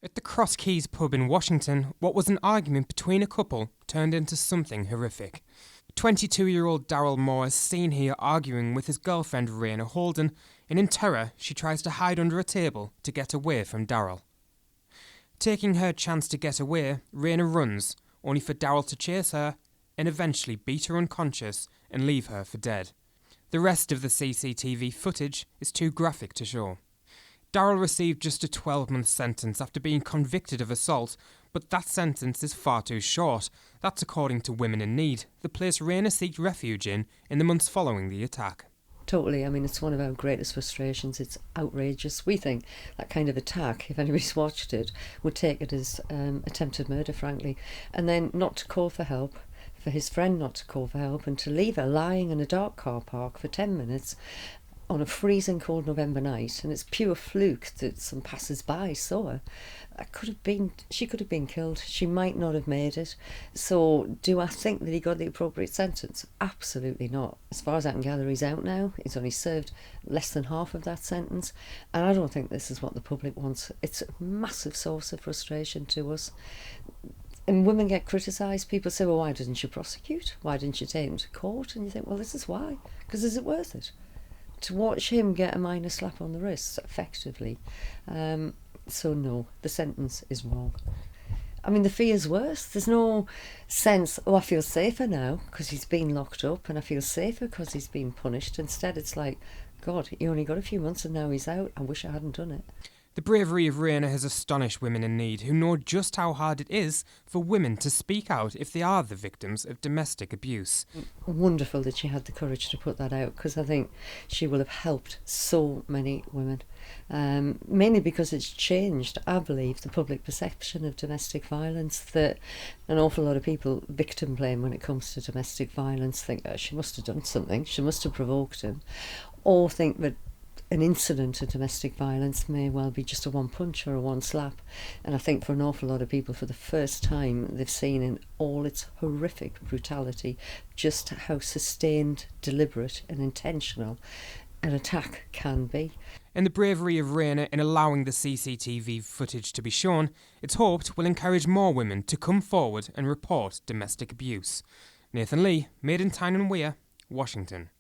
At the Cross Keys pub in Washington, what was an argument between a couple turned into something horrific. 22-year-old Darryl Moor is seen here arguing with his girlfriend Rayna Holden, and in terror she tries to hide under a table to get away from Darryl. Taking her chance to get away, Rayna runs, only for Darryl to chase her and eventually beat her unconscious and leave her for dead. The rest of the CCTV footage is too graphic to show. Darryl received just a 12-month sentence after being convicted of assault, but that sentence is far too short. That's according to Women in Need, the place Rayna sought refuge in the months following the attack. Totally. I mean, it's one of our greatest frustrations. It's outrageous. We think that kind of attack, if anybody's watched it, would take it as attempted murder, frankly. And then not to call for help, for his friend not to call for help, and to leave her lying in a dark car park for 10 minutes on a freezing cold November night, and it's pure fluke that some passers-by saw her. She could have been killed. She might not have made it. So do I think that he got the appropriate sentence? Absolutely not. As far as I can gather, he's out now. He's only served less than half of that sentence, and I don't think this is what the public wants. It's a massive source of frustration to us. And women get criticised. People say, well, why didn't you prosecute? Why didn't you take him to court? And you think, well, this is why. Because is it worth it? To watch him get a minor slap on the wrist, effectively. So no, the sentence is wrong. I mean, the fear's worse. There's no sense, oh, I feel safer now because he's been locked up, and I feel safer because he's been punished. Instead, it's like, God, he only got a few months and now he's out. I wish I hadn't done it. The bravery of Rayna has astonished women in need who know just how hard it is for women to speak out if they are the victims of domestic abuse. Wonderful that she had the courage to put that out, because I think she will have helped so many women. Mainly because it's changed, I believe, the public perception of domestic violence, that an awful lot of people victim blame when it comes to domestic violence, think, oh, she must have done something, she must have provoked him, or think that an incident of domestic violence may well be just a one punch or a one slap. And I think for an awful lot of people, for the first time, they've seen in all its horrific brutality just how sustained, deliberate and intentional an attack can be. And the bravery of Rayna in allowing the CCTV footage to be shown, it's hoped will encourage more women to come forward and report domestic abuse. Nathan Lee, Made in Tyne and Weir, Washington.